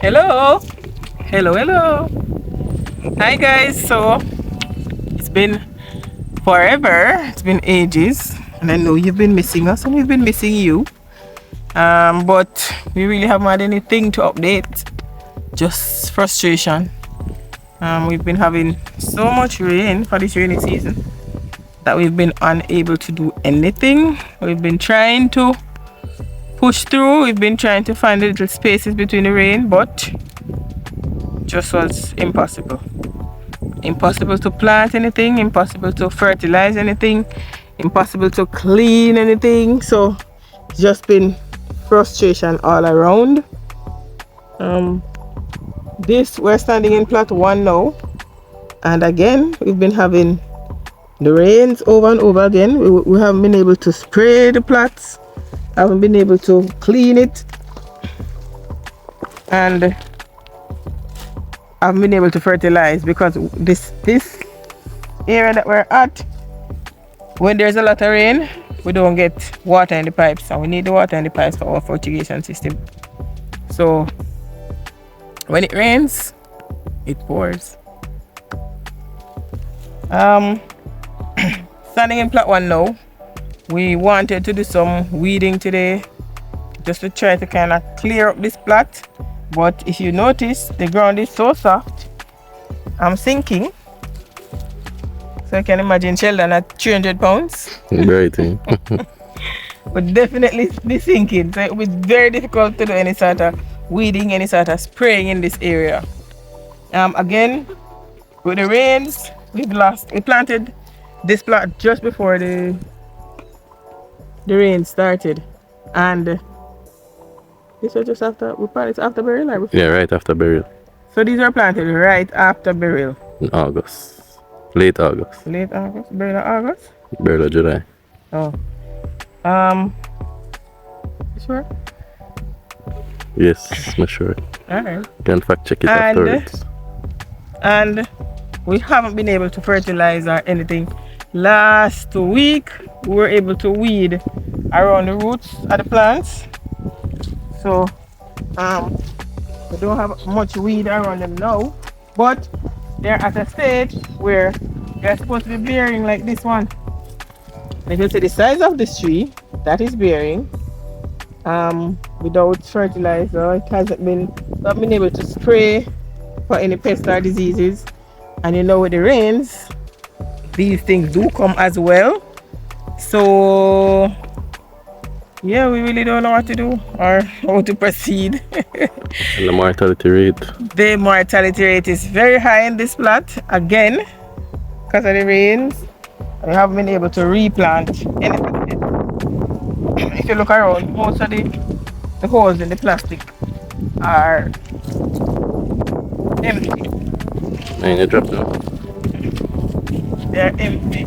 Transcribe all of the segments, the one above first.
Hello. Hello. Hi guys. So it's been forever. It's been ages, and I know you've been missing us, and we've been missing you. But we really haven't had anything to update. Just frustration. We've been having so much rain for this rainy season that we've been unable to do anything. We've been trying to push through. We've been trying to find the little spaces between the rain, but just was impossible. Impossible to plant anything, impossible to fertilize anything, impossible to clean anything. So it's just been frustration all around. We're standing in plot 1 now, and again we've been having the rains over and over again. We haven't been able to spray the plots, haven't been able to clean it, and haven't been able to fertilize because this area that we're at, when there's a lot of rain, we don't get water in the pipes, and we need the water in the pipes for our fertigation system. So when it rains, it pours. Standing in plot 1 now, we wanted to do some weeding today just to try to kind of clear up this plot. But if you notice, the ground is so soft, I'm sinking. So you can imagine Sheldon at 300 pounds. Very thing. Would definitely be sinking. So it would be very difficult to do any sort of weeding, any sort of spraying in this area. Again, with the rains, we planted this plot just before the rain started, and this was just after we planted after burial, or before? Yeah, right after burial. So these were planted right after burial. In August. Late August. Late August, burial August. Burial July. Oh. You sure? Yes, I'm sure. Alright. You can fact check it afterwards. And we haven't been able to fertilize or anything. Last week we were able to weed around the roots of the plants. So we don't have much weed around them now, but they're at a stage where they're supposed to be bearing like this one. You can see the size of this tree that is bearing. Without fertilizer, it hasn't been able to spray for any pests or diseases. And you know, with the rains, these things do come as well. So yeah, we really don't know what to do or how to proceed. And the mortality rate? The mortality rate is very high in this plot, again, because of the rains. We haven't been able to replant anything. If you look around, most of the holes in the plastic are empty. And you drop now? They're empty.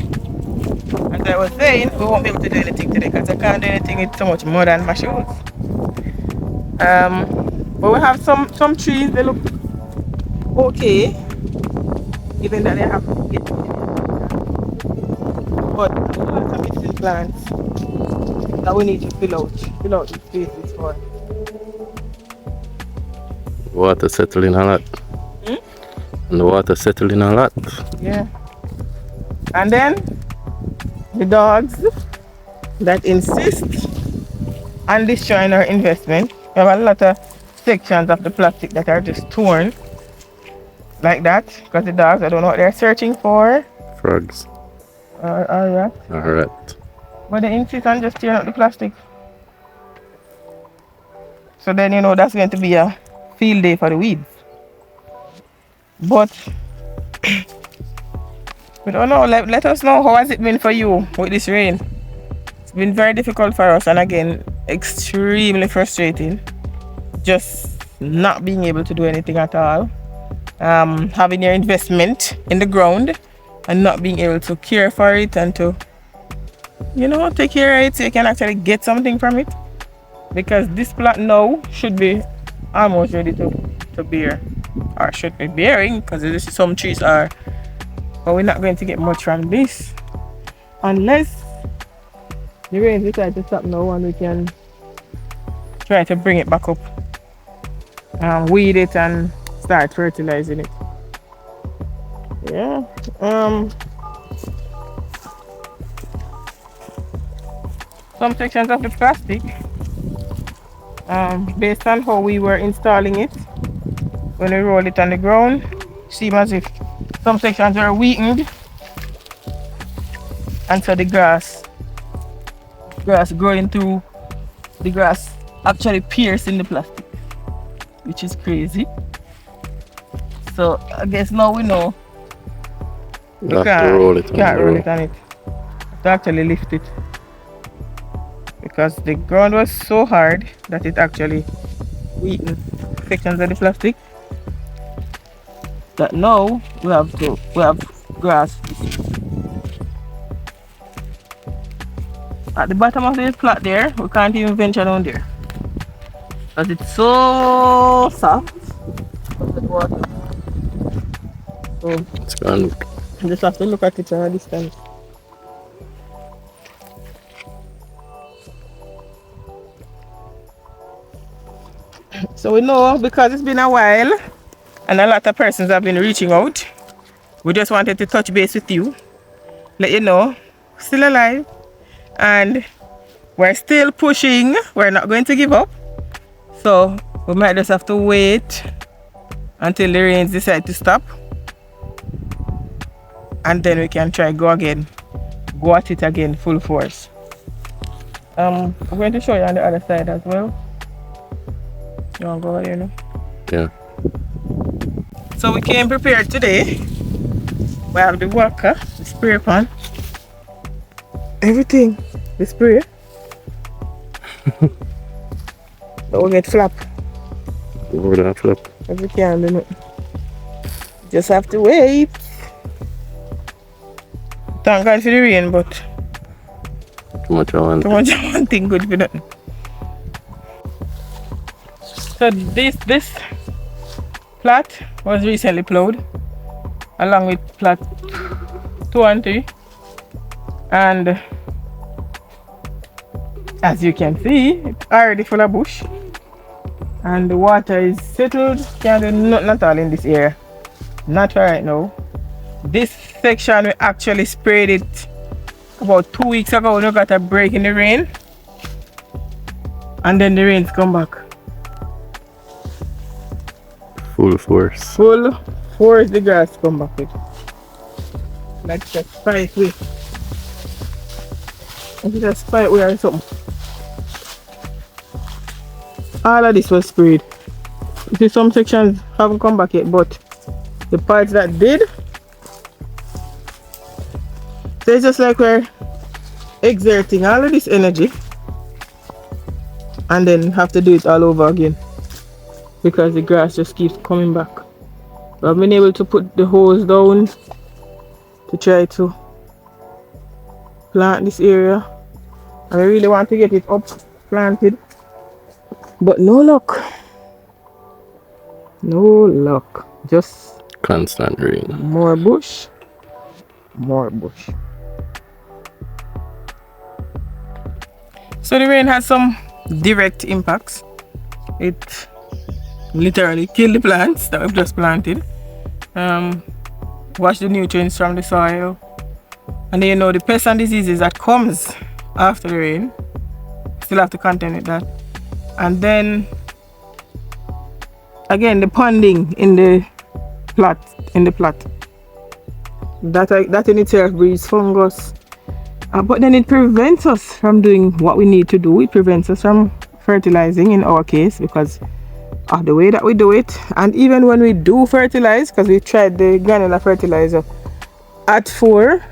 As I was saying, we won't be able to do anything today because I can't do anything with so much mud on my shoes. But we have some trees, they look okay, given that they have to get but a lot of missing plants that we need to fill out these spaces for. Water settling a lot. And the water settling a lot. Yeah. And then the dogs that insist on destroying our investment. We have a lot of sections of the plastic that are just torn like that because the dogs, I don't know what they're searching for. Frogs. Or rats. Or rat. But they insist on just tearing up the plastic. So then, you know, that's going to be a field day for the weeds. But we don't know. Let us know, how has it been for you with this rain? It's been very difficult for us, and again, extremely frustrating. Just not being able to do anything at all. Having your investment in the ground and not being able to care for it and to, you know, take care of it so you can actually get something from it. Because this plot now should be almost ready to bear, or should be bearing, because some trees are, but we're not going to get much from this unless the rain decides to stop now and we can try to bring it back up. weed it and start fertilizing it. Yeah. Some sections of the plastic, based on how we were installing it, when we roll it on the ground, seem as if some sections are weakened, and so the grass growing through the grass actually piercing the plastic, which is crazy. So I guess now we know we You have to roll it on can't the roll road. it on it. To actually lift it, because the ground was so hard that it actually weakened sections of the plastic. That now we have grass at the bottom of the plot there. We can't even venture down there because it's so soft because of the water. So It's gone. you just have to look at it from a distance. So we know, because it's been a while and a lot of persons have been reaching out, we just wanted to touch base with you, let you know still alive and we're still pushing. We're not going to give up. So we might just have to wait until the rains decide to stop, and then we can try go at it again full force. I'm going to show you on the other side as well. You want to go over there now? Yeah. So we came prepared today. We have the walker, the spray pan, everything, the spray. But we get flap. Over that flip. Every can do it. Just have to wait. Thank God for the rain, but Too much of one. too much of one thing good for nothing. So this plot was recently plowed along with plot 2 and 3, and as you can see, it's already full of bush and the water is settled. Can't do nothing at all in this area, not for right now. This section we actually sprayed it about 2 weeks ago when we got a break in the rain, and then the rains come back Full force. full force. The grass come back with like a spike way. It's a spike way or something. All of this was sprayed. You see, some sections haven't come back yet, but the parts that did, so it's just like we're exerting all of this energy and then have to do it all over again because the grass just keeps coming back. I've been able to put the hose down to try to plant this area. I really want to get it up planted, but no luck. No luck. Just Constant rain. more bush, more bush. So the rain has some direct impacts. It literally killed the plants that we've just planted. Wash the nutrients from the soil, and then the pests and diseases that comes after the rain. Still have to contend with that. And then again, the ponding in the plot, that in itself breeds fungus. But then it prevents us from doing what we need to do. It prevents us from fertilizing in our case because of the way that we do it. And even when we do fertilize, because we tried the granular fertilizer at 4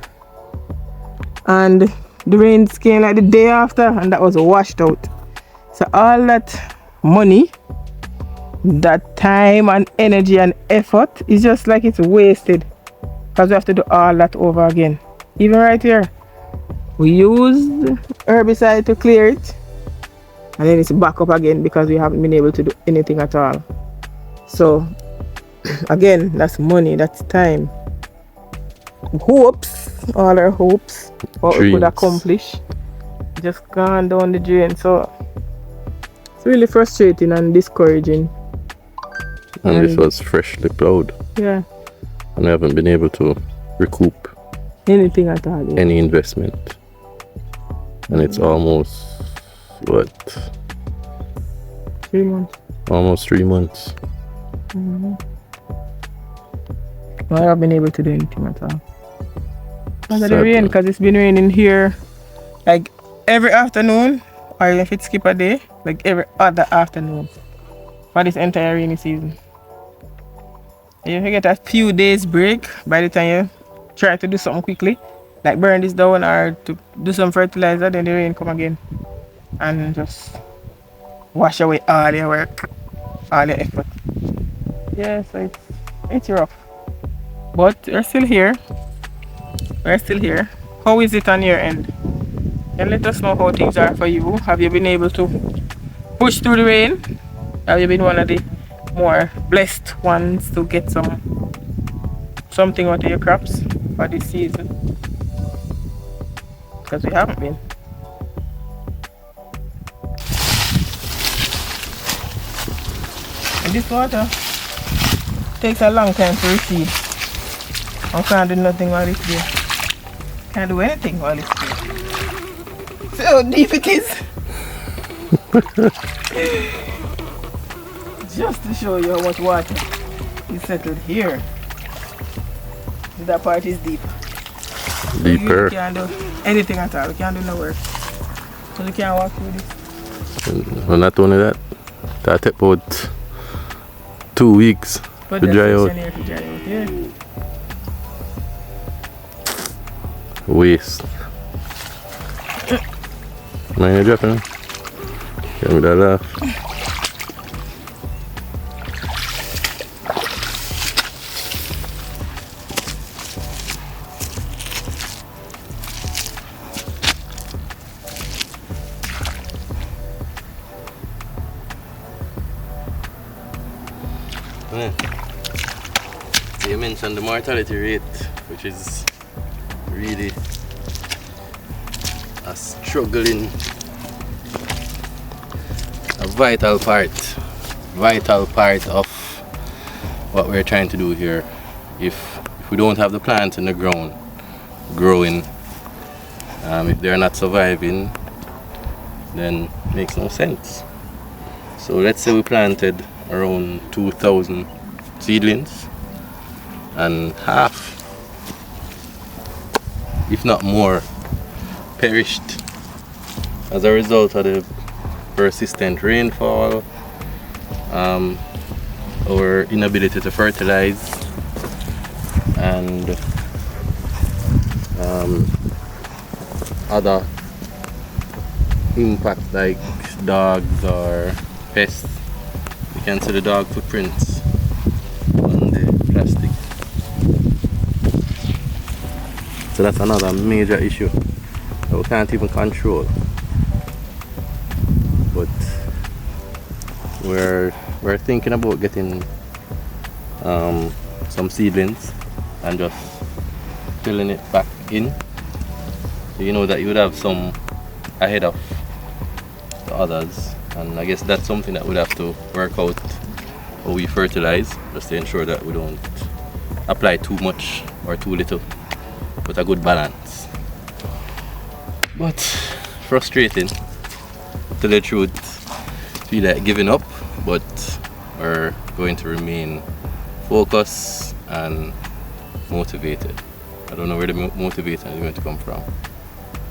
and the rains came like the day after and that was washed out. So all that money, that time and energy and effort is just like it's wasted because we have to do all that over again. Even right here, we used herbicide to clear it and then it's back up again because we haven't been able to do anything at all. So again, that's money, that's time, hopes, all our hopes, what we could accomplish, just gone down the drain. So it's really frustrating and discouraging And this was freshly plowed. Yeah. And I haven't been able to recoup Anything at all. Yeah. any investment. And it's almost, what? 3 months. Almost 3 months. Well, I haven't been able to do anything at all. Because of the Sad, rain, man. because it's been raining here like every afternoon, or if it skip a day, like every other afternoon for this entire rainy season. If you get a few days break, by the time you try to do something quickly, like burn this down or to do some fertilizer, then the rain come again and just wash away all your work, all your effort. Yeah, so it's rough. But we're still here. We're still here. How is it on your end? And let us know how things are for you. Have you been able to push through the rain? Have you been one of the more blessed ones to get something out of your crops for this season? Because we haven't been. And this water takes a long time to recede. I can't do nothing while it's there. Can't do anything while it's there. See how deep it is? Just to show you how much water is settled here. That part is deep. Deeper. You can't do anything at all. You can't do no work. So you can't walk through this. Well, not only that, that took about 2 weeks But to dry out. here to dry out, yeah. Waste. Man, you're dropping. Get me that laugh. You mentioned the mortality rate, which is really a struggling, a vital part of what we're trying to do here. If we don't have the plants in the ground growing, if they're not surviving, then it makes no sense. So let's say we planted around 2,000 seedlings and half, if not more, perished as a result of the persistent rainfall, our inability to fertilize, and other impacts like dogs or pests. You can see the dog footprints on the plastic. So that's another major issue that we can't even control. But we're thinking about getting some seedlings and just filling it back in. So you know that you would have some ahead of the others, and I guess that's something that we'd have to work out how we fertilize, just to ensure that we don't apply too much or too little, with a good balance. But frustrating, to tell the truth, feel like giving up, but we're going to remain focused and motivated. I don't know where the motivation is going to come from,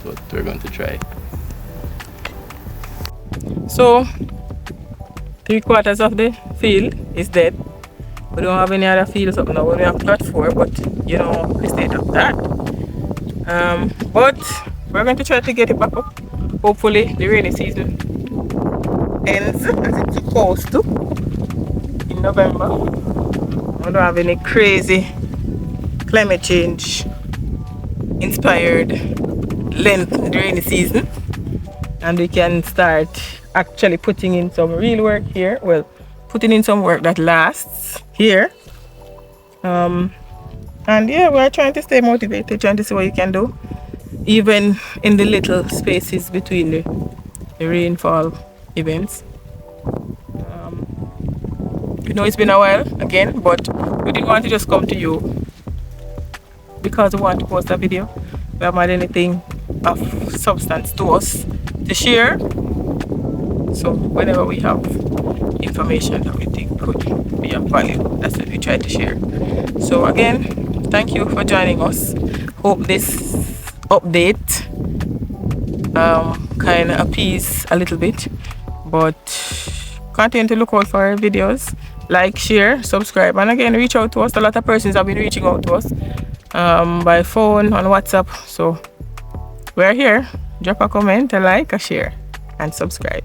but we're going to try. So 3/4 of the field is dead. We don't have any other fields up now. We only have plot 4, but you know the state of that. But we're going to try to get it back up. Hopefully the rainy season ends as it's supposed to in November. We don't have any crazy climate change inspired length in the rainy season, and we can start actually putting in some real work here. Well, putting in some work that lasts here. And yeah, we're trying to stay motivated, trying to see what you can do, even in the little spaces between the rainfall events. know it's been a while again, but we didn't want to just come to you because we want to post a video. We haven't had anything of substance to us to share. So whenever we have information that we think could be of value, that's what we try to share. So again, thank you for joining us. Hope this update kind of appease a little bit, but continue to look out for our videos, like, share, subscribe, and again, reach out to us. A lot of persons have been reaching out to us by phone, on WhatsApp. So we're here. Drop a comment, a like, a share, and subscribe.